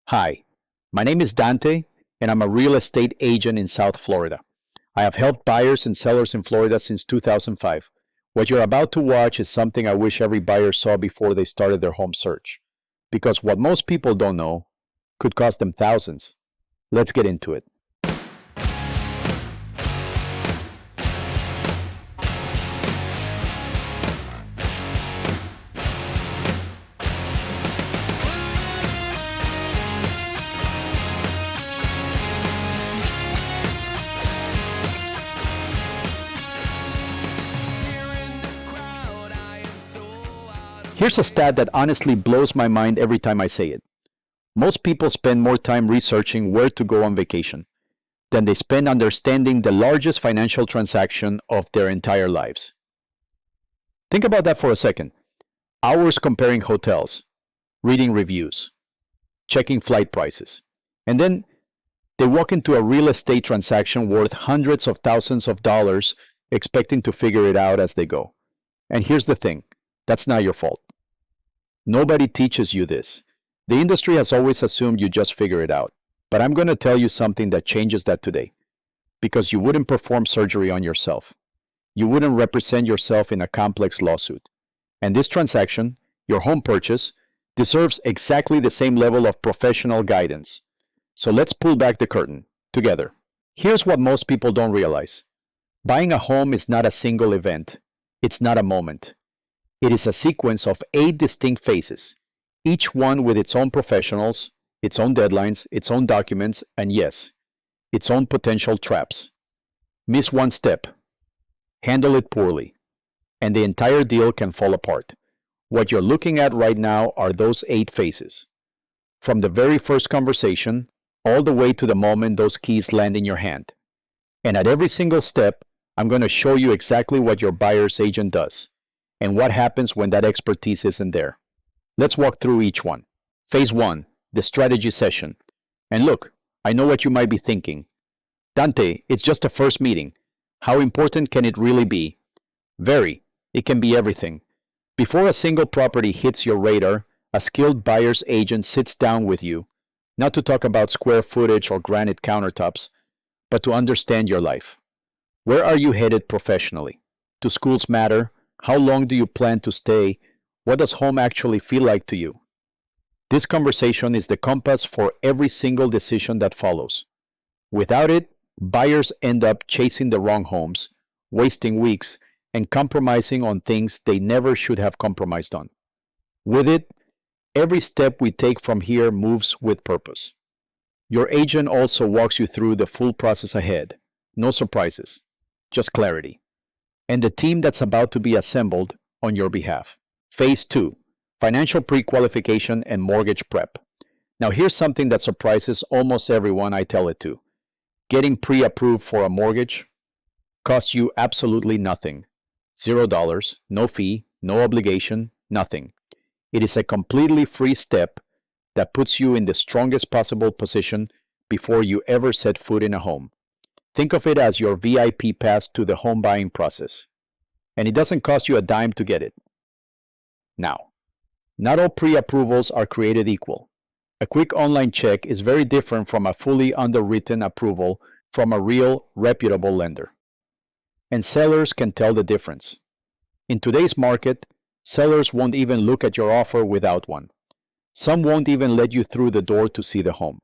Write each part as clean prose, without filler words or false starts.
Hi, my name is Dante, and I'm a real estate agent in South Florida. I have helped buyers and sellers in Florida since 2005. What you're about to watch is something I wish every buyer saw before they started their home search. Because what most people don't know could cost them thousands. Let's get into it. Here's a stat that honestly blows my mind every time I say it. Most people spend more time researching where to go on vacation than they spend understanding the largest financial transaction of their entire lives. Think about that for a second. Hours comparing hotels, reading reviews, checking flight prices. And then they walk into a real estate transaction worth hundreds of thousands of dollars expecting to figure it out as they go. And here's the thing, that's not your fault. Nobody teaches you this. The industry has always assumed you just figure it out. But I'm going to tell you something that changes that today. Because you wouldn't perform surgery on yourself. You wouldn't represent yourself in a complex lawsuit. And this transaction, your home purchase, deserves exactly the same level of professional guidance. So let's pull back the curtain together. Here's what most people don't realize. Buying a home is not a single event. It's not a moment. It is a sequence of 8 distinct phases, each one with its own professionals, its own deadlines, its own documents, and yes, its own potential traps. Miss one step, handle it poorly, and the entire deal can fall apart. What you're looking at right now are those 8 phases. From the very first conversation, all the way to the moment those keys land in your hand. And at every single step, I'm going to show you exactly what your buyer's agent does and what happens when that expertise isn't there. Let's walk through each one. Phase 1, the strategy session. And look, I know what you might be thinking. Dante, it's just a first meeting. How important can it really be? Very. It can be everything. Before a single property hits your radar, a skilled buyer's agent sits down with you, not to talk about square footage or granite countertops, but to understand your life. Where are you headed professionally? Do schools matter? How long do you plan to stay? What does home actually feel like to you? This conversation is the compass for every single decision that follows. Without it, buyers end up chasing the wrong homes, wasting weeks, and compromising on things they never should have compromised on. With it, every step we take from here moves with purpose. Your agent also walks you through the full process ahead. No surprises, just clarity. And the team that's about to be assembled on your behalf. Phase 2, financial pre-qualification and mortgage prep. Now here's something that surprises almost everyone I tell it to. Getting pre-approved for a mortgage costs you absolutely nothing. $0, no fee, no obligation, nothing. It is a completely free step that puts you in the strongest possible position before you ever set foot in a home. Think of it as your VIP pass to the home buying process. And it doesn't cost you a dime to get it. Now, not all pre-approvals are created equal. A quick online check is very different from a fully underwritten approval from a real, reputable lender. And sellers can tell the difference. In today's market, sellers won't even look at your offer without one. Some won't even let you through the door to see the home.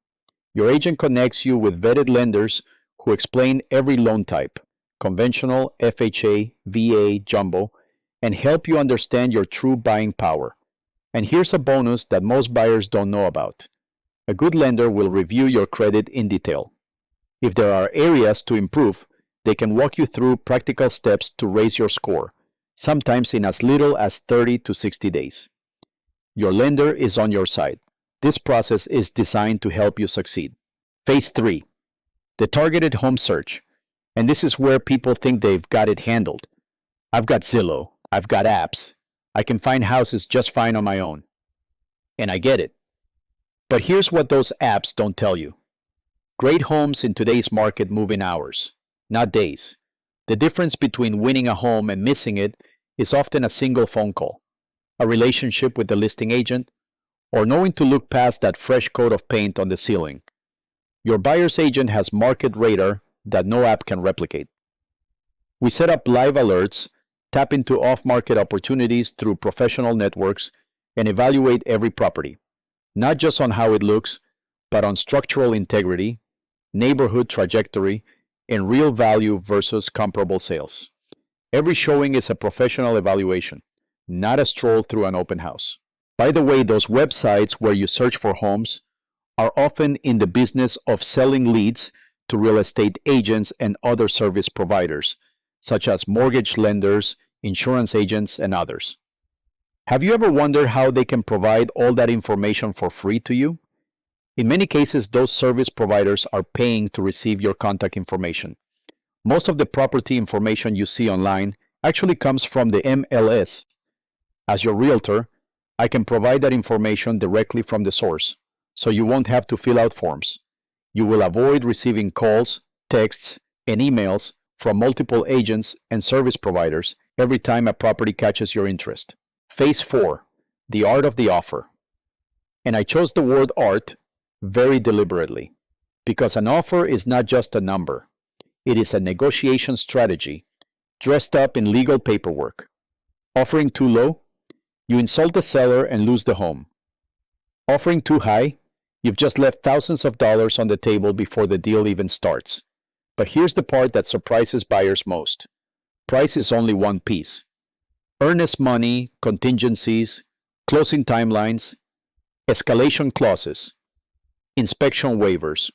Your agent connects you with vetted lenders who explain every loan type, conventional, FHA, VA, jumbo, and help you understand your true buying power. And here's a bonus that most buyers don't know about. A good lender will review your credit in detail. If there are areas to improve, they can walk you through practical steps to raise your score, sometimes in as little as 30 to 60 days. Your lender is on your side. This process is designed to help you succeed. Phase 3, the targeted home search. And this is where people think they've got it handled. I've got Zillow, I've got apps, I can find houses just fine on my own. And I get it. But here's what those apps don't tell you. Great homes in today's market move in hours, not days. The difference between winning a home and missing it is often a single phone call, a relationship with the listing agent, or knowing to look past that fresh coat of paint on the ceiling. Your buyer's agent has market radar that no app can replicate. We set up live alerts, tap into off-market opportunities through professional networks, and evaluate every property, not just on how it looks, but on structural integrity, neighborhood trajectory, and real value versus comparable sales. Every showing is a professional evaluation, not a stroll through an open house. By the way, those websites where you search for homes are often in the business of selling leads to real estate agents and other service providers, such as mortgage lenders, insurance agents, and others. Have you ever wondered how they can provide all that information for free to you? In many cases, those service providers are paying to receive your contact information. Most of the property information you see online actually comes from the MLS. As your realtor, I can provide that information directly from the source, so you won't have to fill out forms. You will avoid receiving calls, texts, and emails from multiple agents and service providers every time a property catches your interest. Phase 4, the art of the offer. And I chose the word art very deliberately, because an offer is not just a number. It is a negotiation strategy dressed up in legal paperwork. Offering too low, you insult the seller and lose the home. Offering too high, you've just left thousands of dollars on the table before the deal even starts. But here's the part that surprises buyers most. Price is only one piece. Earnest money, contingencies, closing timelines, escalation clauses, inspection waivers.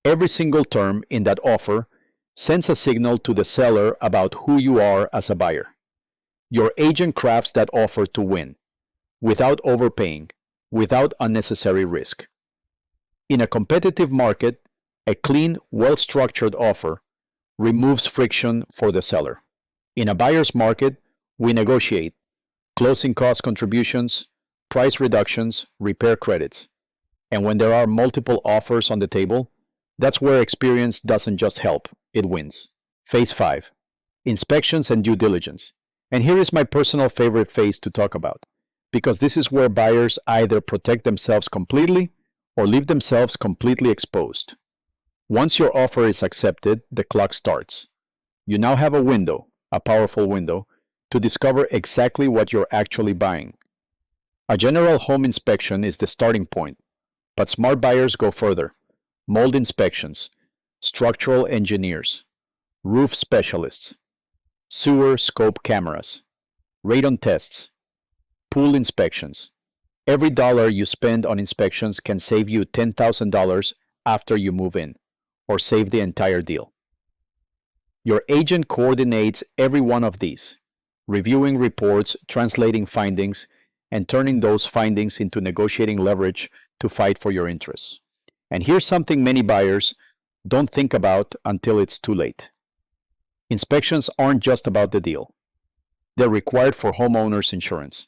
Every single term in that offer sends a signal to the seller about who you are as a buyer. Your agent crafts that offer to win, without overpaying, without unnecessary risk. In a competitive market, a clean, well-structured offer removes friction for the seller. In a buyer's market, we negotiate closing cost contributions, price reductions, repair credits. And when there are multiple offers on the table, that's where experience doesn't just help, it wins. Phase 5, inspections and due diligence. And here is my personal favorite phase to talk about, because this is where buyers either protect themselves completely or leave themselves completely exposed. Once your offer is accepted, the clock starts. You now have a window, a powerful window, to discover exactly what you're actually buying. A general home inspection is the starting point, but smart buyers go further. Mold inspections, structural engineers, roof specialists, sewer scope cameras, radon tests, pool inspections. Every dollar you spend on inspections can save you $10,000 after you move in, or save the entire deal. Your agent coordinates every one of these, reviewing reports, translating findings, and turning those findings into negotiating leverage to fight for your interests. And here's something many buyers don't think about until it's too late. Inspections aren't just about the deal. They're required for homeowners insurance.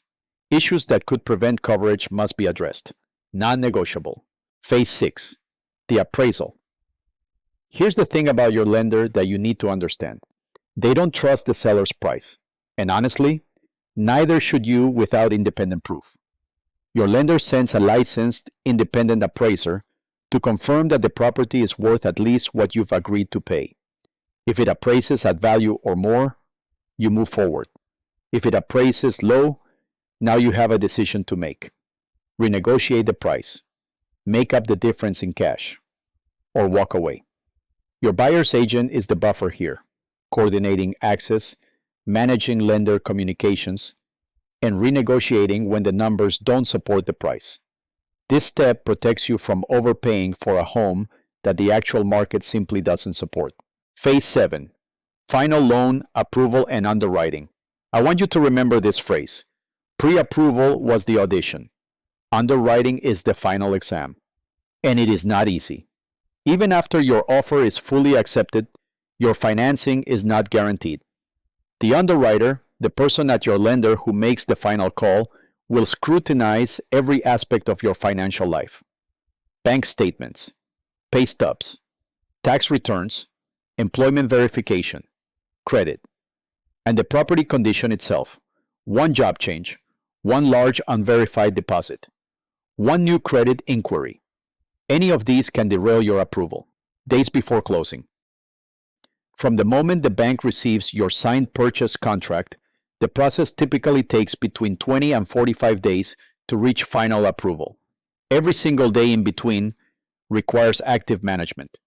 Issues that could prevent coverage must be addressed. Non-negotiable. Phase 6, the appraisal. Here's the thing about your lender that you need to understand. They don't trust the seller's price. And honestly, neither should you without independent proof. Your lender sends a licensed independent appraiser to confirm that the property is worth at least what you've agreed to pay. If it appraises at value or more, you move forward. If it appraises low, now you have a decision to make. Renegotiate the price, make up the difference in cash, or walk away. Your buyer's agent is the buffer here, coordinating access, managing lender communications, and renegotiating when the numbers don't support the price. This step protects you from overpaying for a home that the actual market simply doesn't support. Phase 7, final loan, approval, and underwriting. I want you to remember this phrase. Pre-approval was the audition. Underwriting is the final exam. And it is not easy. Even after your offer is fully accepted, your financing is not guaranteed. The underwriter, the person at your lender who makes the final call, will scrutinize every aspect of your financial life. Bank statements, pay stubs, tax returns, employment verification, credit, and the property condition itself. One job change, one large unverified deposit, One new credit inquiry. Any of these can derail your approval. Days before closing. From the moment the bank receives your signed purchase contract, the process typically takes between 20 and 45 days to reach final approval. Every single day in between requires active management.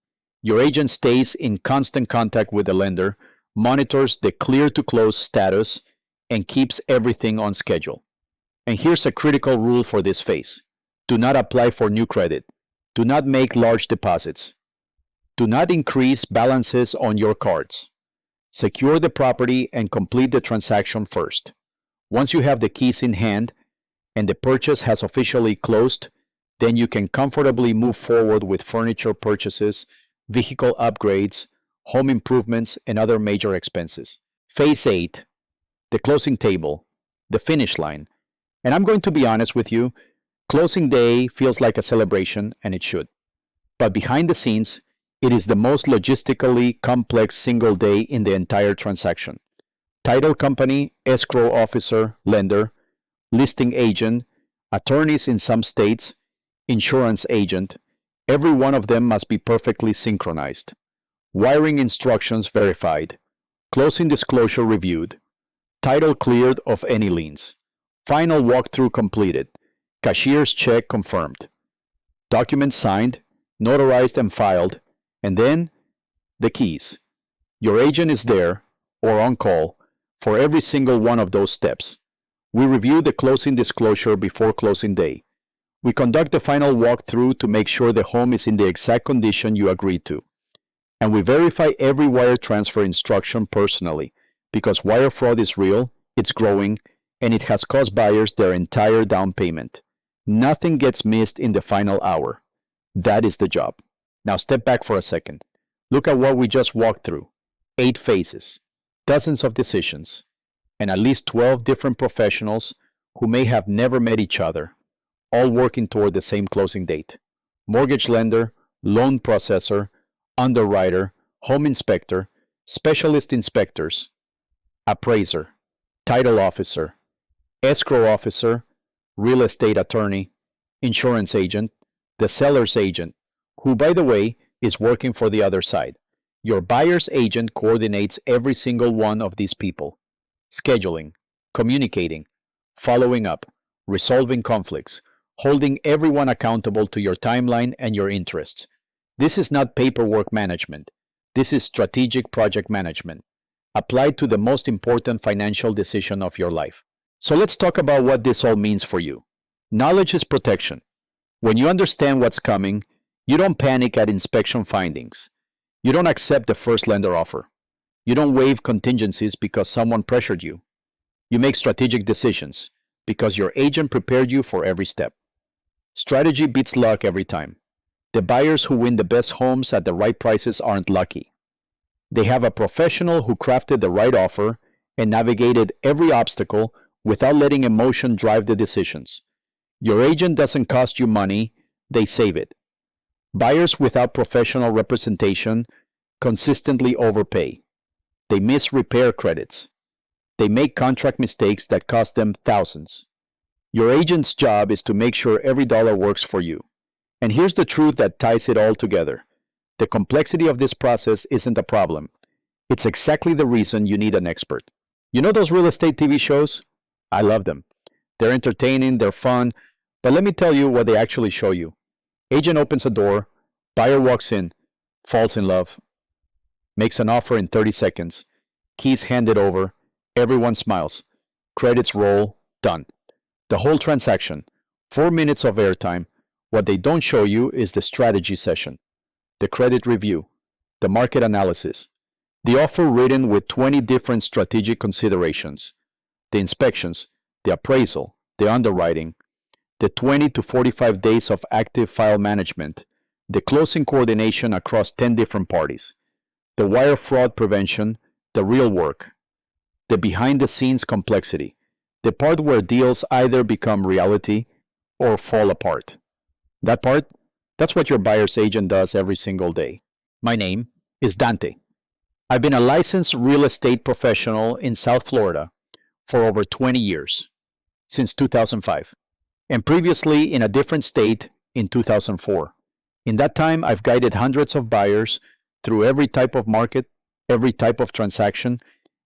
Your agent stays in constant contact with the lender, monitors the clear to close status, and keeps everything on schedule. And here's a critical rule for this phase. Do not apply for new credit. Do not make large deposits. Do not increase balances on your cards. Secure the property and complete the transaction first. Once you have the keys in hand and the purchase has officially closed, then you can comfortably move forward with furniture purchases, vehicle upgrades, home improvements, and other major expenses. Phase 8, the closing table, the finish line. And I'm going to be honest with you, closing day feels like a celebration, and it should. But behind the scenes, it is the most logistically complex single day in the entire transaction. Title company, escrow officer, lender, listing agent, attorneys in some states, insurance agent, every one of them must be perfectly synchronized. Wiring instructions verified, closing disclosure reviewed, title cleared of any liens, final walkthrough completed, cashier's check confirmed, documents signed, notarized and filed, and then the keys. Your agent is there or on call for every single one of those steps. We review the closing disclosure before closing day. We conduct the final walkthrough to make sure the home is in the exact condition you agreed to. And we verify every wire transfer instruction personally because wire fraud is real, it's growing, and it has cost buyers their entire down payment. Nothing gets missed in the final hour. That is the job. Now step back for a second. Look at what we just walked through. 8 phases, dozens of decisions, and at least 12 different professionals who may have never met each other, all working toward the same closing date. Mortgage lender, loan processor, underwriter, home inspector, specialist inspectors, appraiser, title officer, escrow officer, real estate attorney, insurance agent, the seller's agent, who, by the way, is working for the other side. Your buyer's agent coordinates every single one of these people. Scheduling, communicating, following up, resolving conflicts, holding everyone accountable to your timeline and your interests. This is not paperwork management. This is strategic project management, applied to the most important financial decision of your life. So let's talk about what this all means for you. Knowledge is protection. When you understand what's coming, you don't panic at inspection findings. You don't accept the first lender offer. You don't waive contingencies because someone pressured you. You make strategic decisions because your agent prepared you for every step. Strategy beats luck every time. The buyers who win the best homes at the right prices aren't lucky. They have a professional who crafted the right offer and navigated every obstacle without letting emotion drive the decisions. Your agent doesn't cost you money, they save it. Buyers without professional representation consistently overpay. They miss repair credits. They make contract mistakes that cost them thousands. Your agent's job is to make sure every dollar works for you. And here's the truth that ties it all together. The complexity of this process isn't a problem. It's exactly the reason you need an expert. You know those real estate TV shows? I love them. They're entertaining, they're fun, but let me tell you what they actually show you. Agent opens a door, buyer walks in, falls in love, makes an offer in 30 seconds, keys handed over, everyone smiles, credits roll, done. The whole transaction, 4 minutes of airtime. What they don't show you is the strategy session, the credit review, the market analysis, the offer written with 20 different strategic considerations, the inspections, the appraisal, the underwriting, the 20 to 45 days of active file management, the closing coordination across 10 different parties, the wire fraud prevention, the real work, the behind the scenes complexity, the part where deals either become reality or fall apart. That part, that's what your buyer's agent does every single day. My name is Dante. I've been a licensed real estate professional in South Florida for over 20 years, since 2005. and previously in a different state in 2004. In that time, I've guided hundreds of buyers through every type of market, every type of transaction,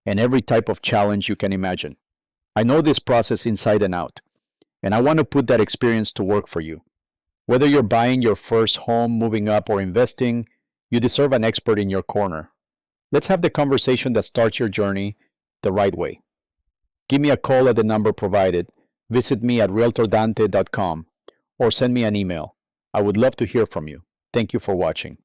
and every type of challenge you can imagine. I know this process inside and out, and I want to put that experience to work for you. Whether you're buying your first home, moving up, or investing, you deserve an expert in your corner. Let's have the conversation that starts your journey the right way. Give me a call at the number provided, visit me at realtordante.com, or send me an email. I would love to hear from you. Thank you for watching.